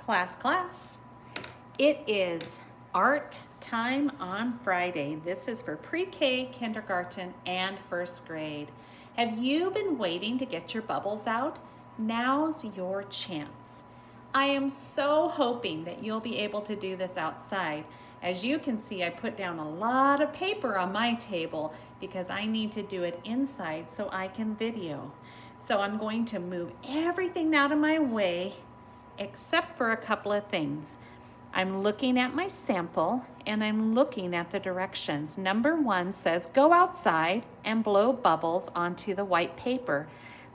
Class. It is art time on Friday. This is for pre-K, kindergarten, and first grade. Have you been waiting to get your bubbles out? Now's your chance. I am so hoping that you'll be able to do this outside. As you can see, I put down a lot of paper on my table because I need to do it inside so I can video. So I'm going to move everything out of my way except for a couple of things. I'm looking at my sample and I'm looking at the directions. Number 1 says go outside and blow bubbles onto the white paper.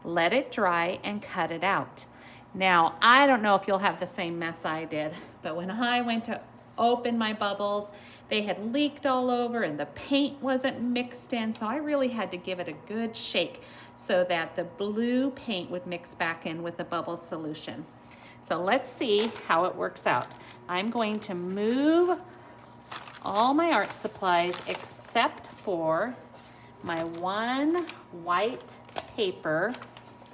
Let it dry and cut it out. Now, I don't know if you'll have the same mess I did, but when I went to open my bubbles, they had leaked all over and the paint wasn't mixed in, so I really had to give it a good shake so that the blue paint would mix back in with the bubble solution. So let's see how it works out. I'm going to move all my art supplies except for my one white paper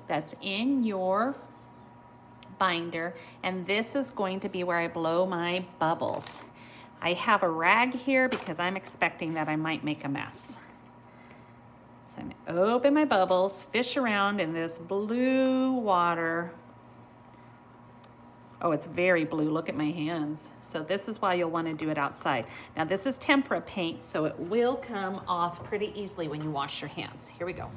that's in your binder, and this is going to be where I blow my bubbles. I have a rag here because I'm expecting that I might make a mess. So I'm gonna open my bubbles, fish around in this blue water. Oh, it's very blue. Look at my hands. So this is why you'll want to do it outside. Now this is tempera paint, so it will come off pretty easily when you wash your hands. Here we go.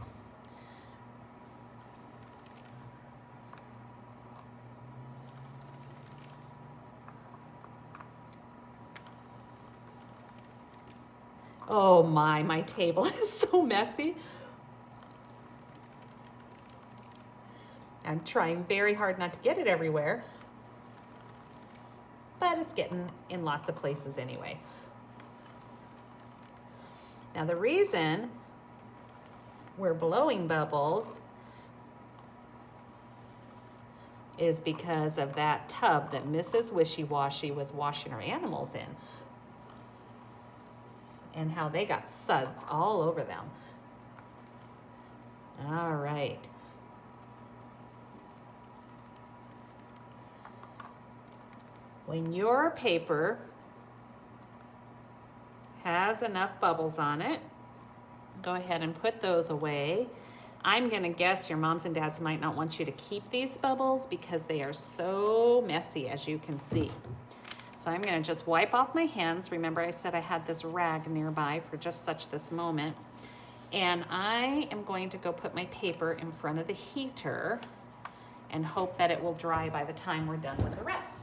Oh my table is so messy. I'm trying very hard not to get it everywhere, but it's getting in lots of places anyway. Now the reason we're blowing bubbles is because of that tub that Mrs. Wishy Washy was washing her animals in and how they got suds all over them. All right. When your paper has enough bubbles on it, go ahead and put those away. I'm gonna guess your moms and dads might not want you to keep these bubbles because they are so messy, as you can see. So I'm gonna just wipe off my hands. Remember I said I had this rag nearby for just such this moment. And I am going to go put my paper in front of the heater and hope that it will dry by the time we're done with the rest.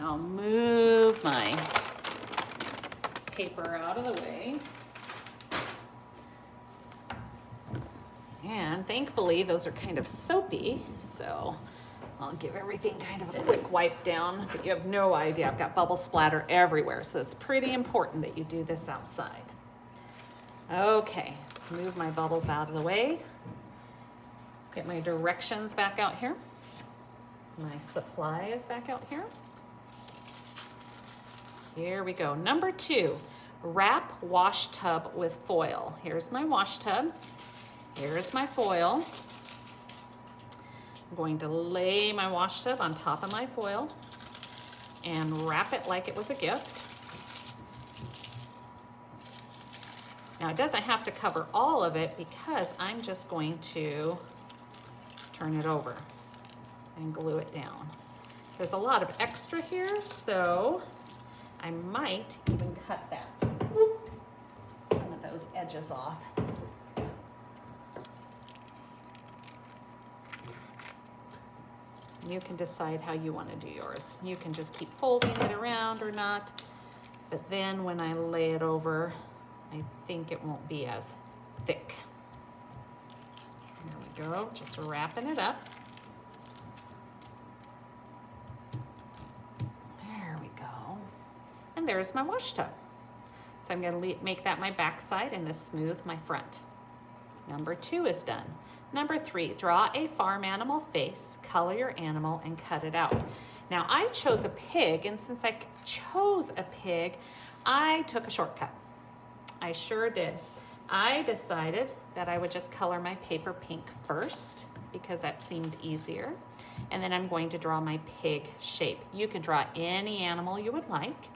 I'll move my paper out of the way. And thankfully, those are kind of soapy, so I'll give everything kind of a quick wipe down, but you have no idea. I've got bubble splatter everywhere, so it's pretty important that you do this outside. Okay, move my bubbles out of the way. Get my directions back out here. My supplies back out here. Here we go. Number 2, wrap wash tub with foil. Here's my wash tub. Here's my foil. I'm going to lay my wash tub on top of my foil and wrap it like it was a gift. Now it doesn't have to cover all of it because I'm just going to turn it over and glue it down. There's a lot of extra here, so I might even cut some of those edges off. You can decide how you want to do yours. You can just keep folding it around or not, but then when I lay it over, I think it won't be as thick. There we go, just wrapping it up. There we go. And there's my wash tub. So I'm going to make that my back side and this smooth my front. Number 2 is done. Number 3, draw a farm animal face, color your animal, and cut it out. Now I chose a pig, and since I chose a pig, I took a shortcut. I sure did. I decided that I would just color my paper pink first because that seemed easier. And then I'm going to draw my pig shape. You can draw any animal you would like.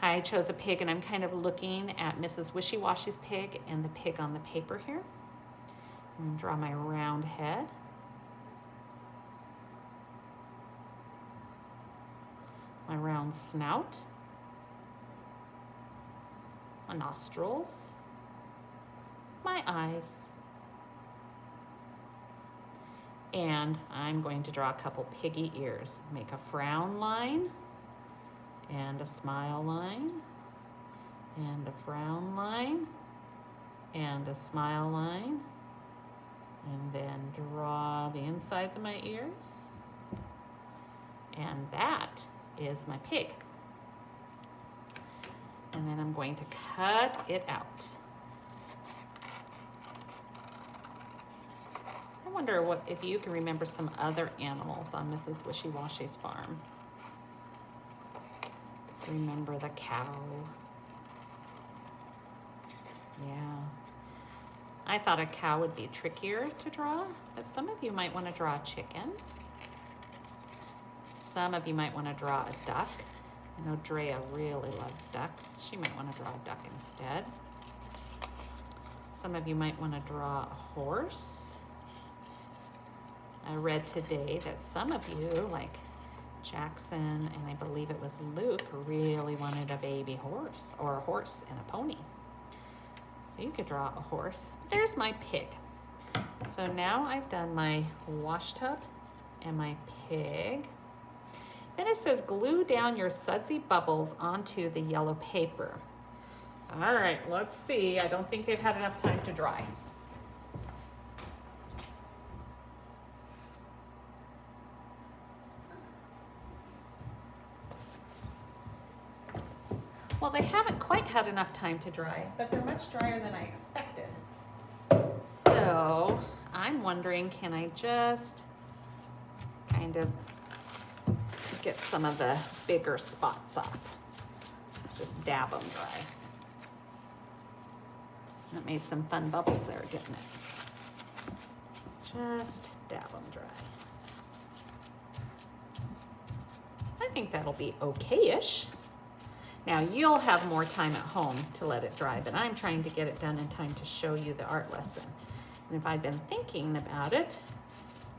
I chose a pig and I'm kind of looking at Mrs. Wishy Washy's pig and the pig on the paper here. I'm gonna draw my round head. My round snout. My nostrils. My eyes. And I'm going to draw a couple piggy ears. Make a frown line and a smile line and a frown line and a smile line, and then draw the insides of my ears. And that is my pig. And then I'm going to cut it out. I wonder if you can remember some other animals on Mrs. Wishy Washy's farm. Remember the cow. Yeah. I thought a cow would be trickier to draw, but some of you might want to draw a chicken. Some of you might want to draw a duck. I know Drea really loves ducks. She might want to draw a duck instead. Some of you might want to draw a horse. I read today that some of you, like Jackson and I believe it was Luke, really wanted a baby horse or a horse and a pony. So you could draw a horse. There's my pig. So now I've done my wash tub and my pig. Then it says glue down your sudsy bubbles onto the yellow paper. All right, let's see. I don't think they've had enough time to dry. Well, they haven't quite had enough time to dry, but they're much drier than I expected. So I'm wondering, can I just kind of get some of the bigger spots off? Just dab them dry. That made some fun bubbles there, didn't it? Just dab them dry. I think that'll be okay-ish. Now you'll have more time at home to let it dry, but I'm trying to get it done in time to show you the art lesson. And if I'd been thinking about it,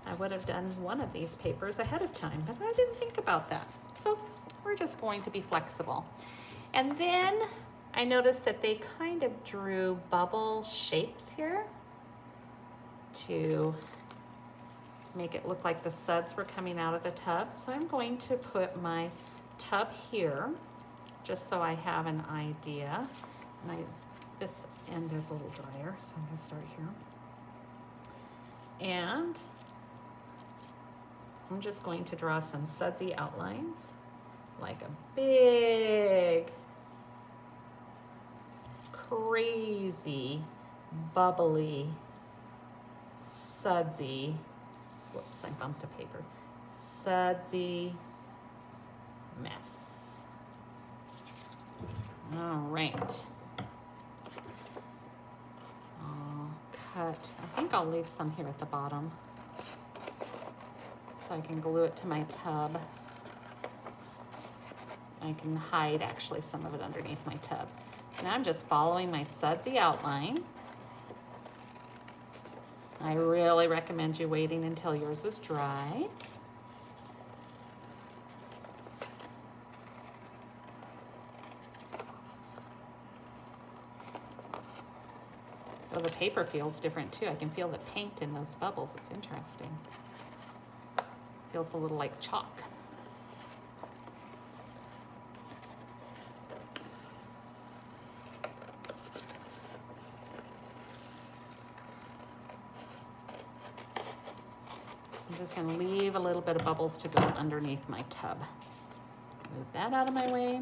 I would have done one of these papers ahead of time, but I didn't think about that. So we're just going to be flexible. And then I noticed that they kind of drew bubble shapes here to make it look like the suds were coming out of the tub. So I'm going to put my tub here, just so I have an idea. And this end is a little drier, so I'm gonna start here. And I'm just going to draw some sudsy outlines, like a big, crazy, bubbly, sudsy, whoops, I bumped a paper, sudsy mess. All right. I'll cut, I think I'll leave some here at the bottom so I can glue it to my tub. I can hide actually some of it underneath my tub. Now I'm just following my sudsy outline. I really recommend you waiting until yours is dry. Oh, the paper feels different too. I can feel the paint in those bubbles. It's interesting. Feels a little like chalk. I'm just going to leave a little bit of bubbles to go underneath my tub. Move that out of my way.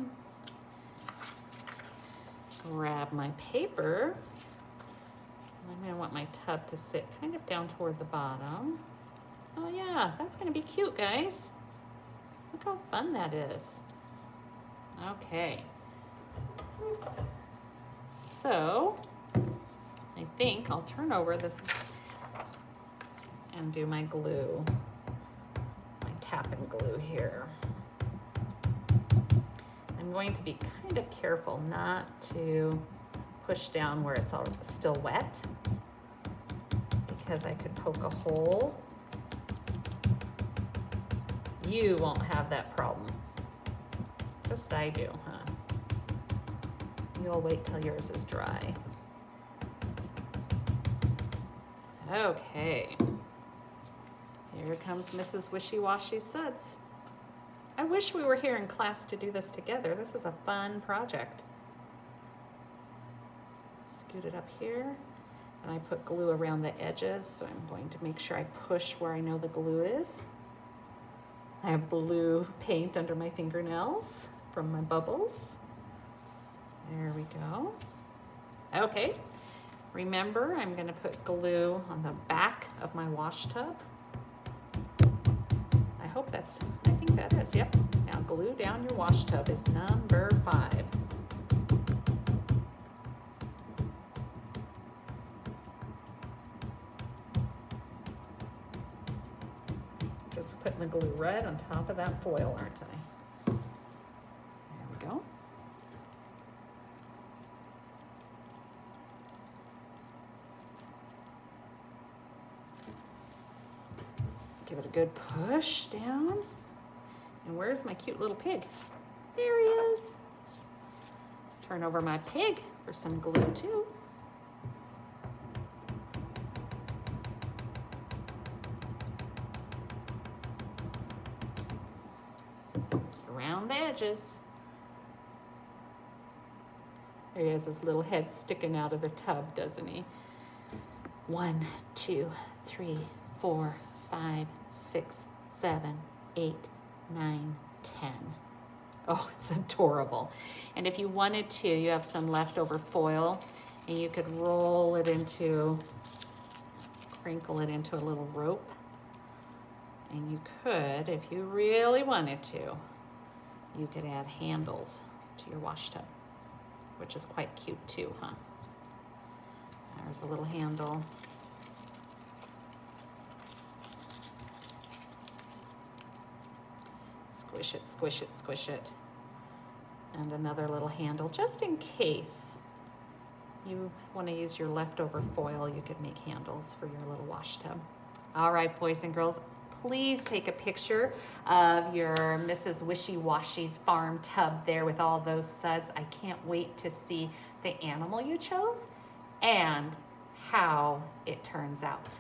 Grab my paper. I'm going to want my tub to sit kind of down toward the bottom. Oh yeah, that's going to be cute, guys. Look how fun that is. Okay. So I think I'll turn over this and do my glue, my tapping glue here. I'm going to be kind of careful not to push down where it's still wet, because I could poke a hole. You won't have that problem. Just I do, huh? You'll wait till yours is dry. Okay. Here comes Mrs. Wishy Washy Suds. I wish we were here in class to do this together. This is a fun project. Scoot it up here, and I put glue around the edges, so I'm going to make sure I push where I know the glue is. I have blue paint under my fingernails from my bubbles. There we go. Okay, remember I'm going to put glue on the back of my wash tub. I think that is, yep. Now glue down your wash tub is number 5. Just putting the glue right on top of that foil, aren't I? There we go. Give it a good push down. And where's my cute little pig? There he is. Turn over my pig for some glue too. Around the edges. There he has his little head sticking out of the tub, doesn't he? 1, 2, 3, 4, 5, 6, 7, 8, 9, 10. Oh, it's adorable. And if you wanted to, you have some leftover foil, and you could roll it into, crinkle it into a little rope. And you could, if you really wanted to, you could add handles to your wash tub, which is quite cute too, huh? There's a little handle. Squish it, squish it, squish it. And another little handle, just in case you want to use your leftover foil, you could make handles for your little wash tub. All right, boys and girls, please take a picture of your Mrs. Wishy Washy's farm tub there with all those suds. I can't wait to see the animal you chose and how it turns out.